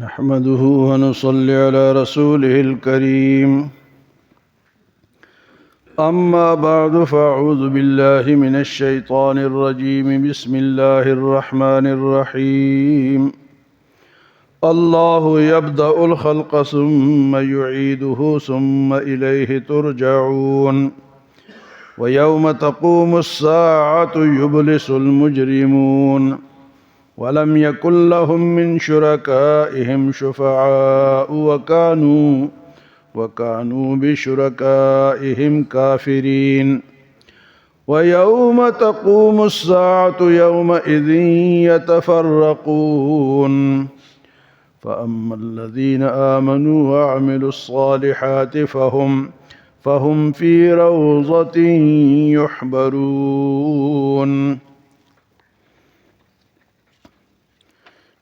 نحمده ونصلي على رسوله الكريم أما بعد فأعوذ بالله من الشيطان الرجيم بسم الله الرحمن الرحيم الله يبدأ الخلق ثم يعيده ثم إليه ترجعون ويوم تقوم الساعة يبلس المجرمون ولم يكن لهم من شركائهم شفعاء وكانوا بشركائهم كافرين ويوم تقوم الساعة يومئذ يتفرقون فأما الذين آمنوا وعملوا الصالحات فهم في روضة يحبرون۔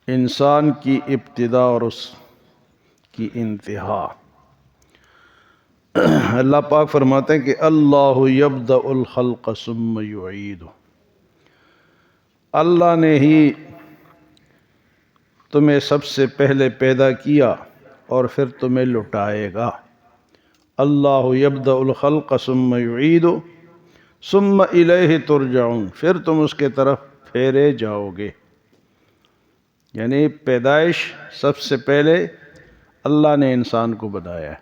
انسان کی ابتدا اور اس کی انتہا۔ اللہ پاک فرماتے ہیں کہ اللہ یبدأ الخلق ثم یعیدہ، اللہ نے ہی تمہیں سب سے پہلے پیدا کیا اور پھر تمہیں لٹائے گا۔ اللہ یبدأ الخلق ثم یعیدہ ثم الیہ ترجعون، پھر تم اس کے طرف پھیرے جاؤ گے۔ یعنی پیدائش سب سے پہلے اللہ نے انسان کو بنایا ہے۔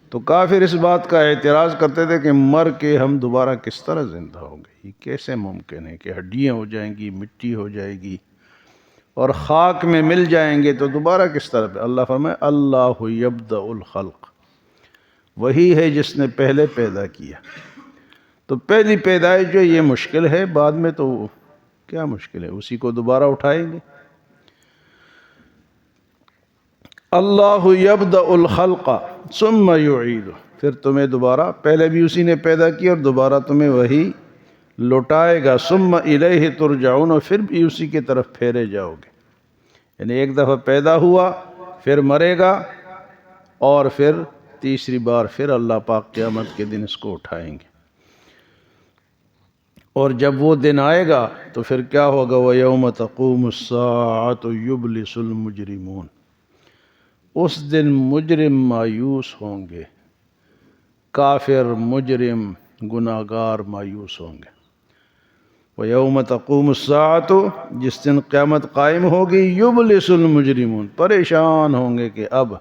تو کافر اس بات کا اعتراض کرتے تھے کہ مر کے ہم دوبارہ کس طرح زندہ ہوں گے، یہ کیسے ممکن ہے کہ ہڈیاں ہو جائیں گی، مٹی ہو جائے گی اور خاک میں مل جائیں گے تو دوبارہ کس طرح؟ اللہ فرمائے اللہ یبدأ الخلق، وہی ہے جس نے پہلے پیدا کیا۔ تو پہلی پیدائش جو یہ مشکل ہے، بعد میں تو کیا مشکل ہے، اسی کو دوبارہ اٹھائیں گے۔ اللہ یبدأ الخلق ثم یعیدہ، پھر تمہیں دوبارہ، پہلے بھی اسی نے پیدا کیا اور دوبارہ تمہیں وہی لوٹائے گا۔ ثم الیہ ترجعون، اور پھر بھی اسی کی طرف پھیرے جاؤ گے۔ یعنی ایک دفعہ پیدا ہوا، پھر مرے گا، اور پھر تیسری بار پھر اللہ پاک قیامت کے دن اس کو اٹھائیں گے۔ اور جب وہ دن آئے گا تو پھر کیا ہوگا؟ وَيَوْمَ تَقُومُ السَّاعَةُ يُبْلِسُ الْمُجْرِمُونَ، اس دن مجرم مایوس ہوں گے، کافر، مجرم، گناہگار مایوس ہوں گے۔ وَيَوْمَ تَقُومُ السَّاعَةُ، جس دن قیامت قائم ہوگی، يُبْلِسُ الْمُجْرِمُونَ، پریشان ہوں گے کہ اب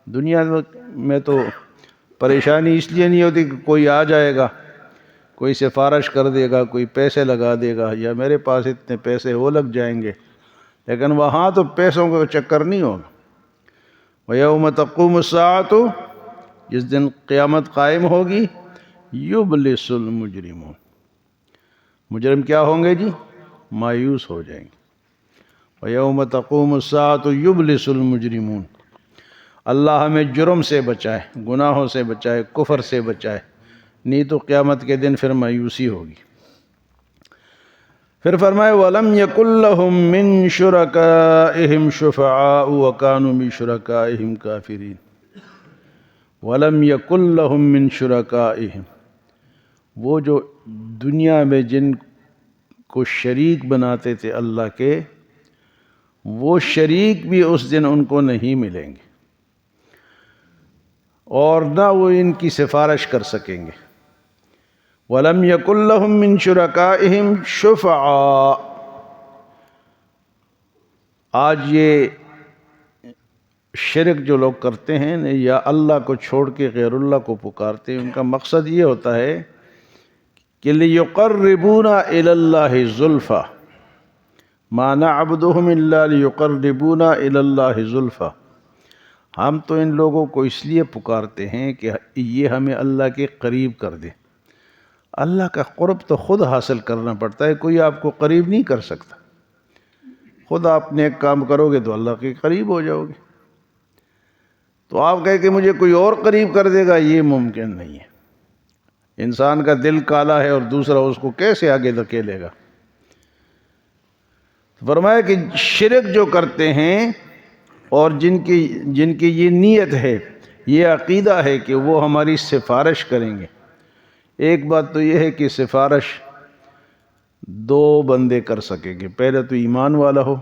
دنیا میں تو پریشانی اس لیے نہیں ہوتی کہ کوئی آ جائے گا، کوئی سفارش کر دے گا، کوئی پیسے لگا دے گا، یا میرے پاس اتنے پیسے وہ لگ جائیں گے، لیکن وہاں تو پیسوں کا چکر نہیں ہوگا۔ وَيَوْمَ تَقُومُ السَّاعَةُ، جس دن قیامت قائم ہوگی، يُبْلِسُ الْمُجْرِمُونَ، مجرم کیا ہوں گے جی؟ مایوس ہو جائیں گے۔ وَيَوْمَ تَقُومُ السَّاعَةُ يُبْلِسُ الْمُجْرِمُونَ، اللہ ہمیں جرم سے بچائے، گناہوں سے بچائے، کفر سے بچائے، نہیں تو قیامت کے دن پھر مایوسی ہوگی۔ پھر فرمائے وَلَمْ يَكُنْ لَهُم مِّن شُرَكَائِهِمْ شُفَعَاءُ وَكَانُوا بِشُرَكَائِهِمْ كَافِرِينَ۔ وَلَمْ يَكُنْ لَهُم مِّن شُرَكَائِهِمْ، وہ جو دنیا میں جن کو شریک بناتے تھے اللہ کے، وہ شریک بھی اس دن ان کو نہیں ملیں گے اور نہ وہ ان کی سفارش کر سکیں گے۔ وَلَمْ يَكُنْ لَهُم مِّن شُرَكَائِهِمْ شُفَعَاء، آج یہ شرک جو لوگ کرتے ہیں یا اللہ کو چھوڑ کے غیر اللہ کو پکارتے ہیں، ان کا مقصد یہ ہوتا ہے کہ لِيُقَرِّبُونَ إِلَى اللَّهِ زُلْفَىٰ، مَا نَعْبُدُهُمْ إِلَّا لِيُقَرِّبُونَ إِلَى اللَّهِ زُلْفَىٰ، ہم تو ان لوگوں کو اس لیے پکارتے ہیں کہ یہ ہمیں اللہ کے قریب کر دے۔ اللہ کا قرب تو خود حاصل کرنا پڑتا ہے، کوئی آپ کو قریب نہیں کر سکتا۔ خود آپ نیک کام کرو گے تو اللہ کے قریب ہو جاؤ گے۔ تو آپ کہیں کہ مجھے کوئی اور قریب کر دے گا، یہ ممکن نہیں ہے۔ انسان کا دل کالا ہے اور دوسرا اس کو کیسے آگے دھکیلے گا؟ فرمایا کہ شرک جو کرتے ہیں اور جن کی یہ نیت ہے، یہ عقیدہ ہے کہ وہ ہماری سفارش کریں گے۔ ایک بات تو یہ ہے کہ سفارش دو بندے کر سکیں گے، پہلے تو ایمان والا ہو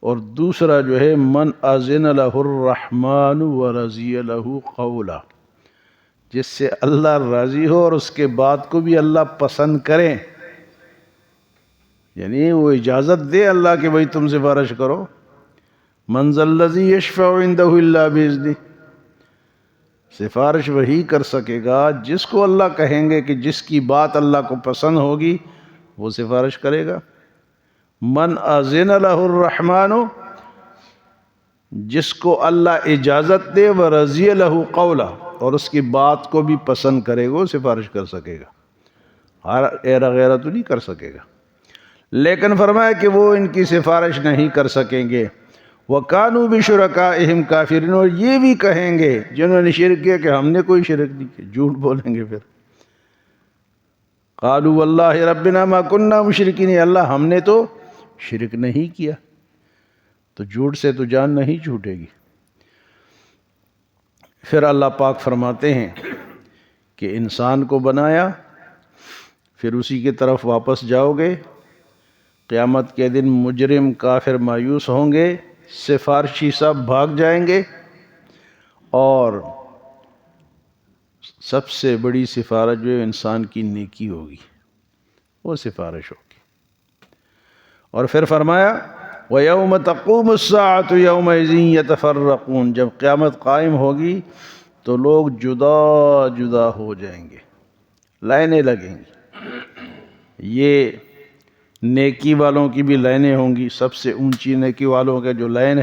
اور دوسرا جو ہے من اذن لہ الرحمن ورضی لہ قولا، جس سے اللہ راضی ہو اور اس کے بات کو بھی اللہ پسند کرے، یعنی وہ اجازت دے اللہ کہ بھئی تم سفارش کرو۔ من ذا الذی یشفع عندہ الا باذنہ، سفارش وہی کر سکے گا جس کو اللہ کہیں گے کہ جس کی بات اللہ کو پسند ہوگی وہ سفارش کرے گا۔ من اذن لہ الرحمن، جس کو اللہ اجازت دے، ورضی لہ قولا، اور اس کی بات کو بھی پسند کرے گا، وہ سفارش کر سکے گا، ایرا غیرہ تو نہیں کر سکے گا۔ لیکن فرمایا کہ وہ ان کی سفارش نہیں کر سکیں گے۔ وَكَانُوا بِشُرَكَائِهِمْ كَافِرِينَ، اور یہ بھی کہیں گے جنہوں نے شرک کیا کہ ہم نے کوئی شرک نہیں کیا، جھوٹ بولیں گے پھر۔ قَالُوا وَاللَّهِ رَبِّنَا مَا كُنَّا مُشْرِكِينَ، اللہ ہم نے تو شرک نہیں کیا، تو جھوٹ سے تو جان نہیں چھوٹے گی۔ پھر اللہ پاک فرماتے ہیں کہ انسان کو بنایا، پھر اسی کی طرف واپس جاؤ گے۔ قیامت کے دن مجرم کافر مایوس ہوں گے، سفارشی سب بھاگ جائیں گے، اور سب سے بڑی سفارش جو انسان کی نیکی ہوگی وہ سفارش ہوگی۔ اور پھر فرمایا وَيَوْمَ تَقُومُ السَّاعَةُ يَوْمَئِذٍ يَتَفَرَّقُونَ، جب قیامت قائم ہوگی تو لوگ جدا جدا ہو جائیں گے، لائنیں لگیں گی۔ یہ نیکی والوں کی بھی لائنیں ہوں گی، سب سے اونچی نیکی والوں کا جو لائن ہے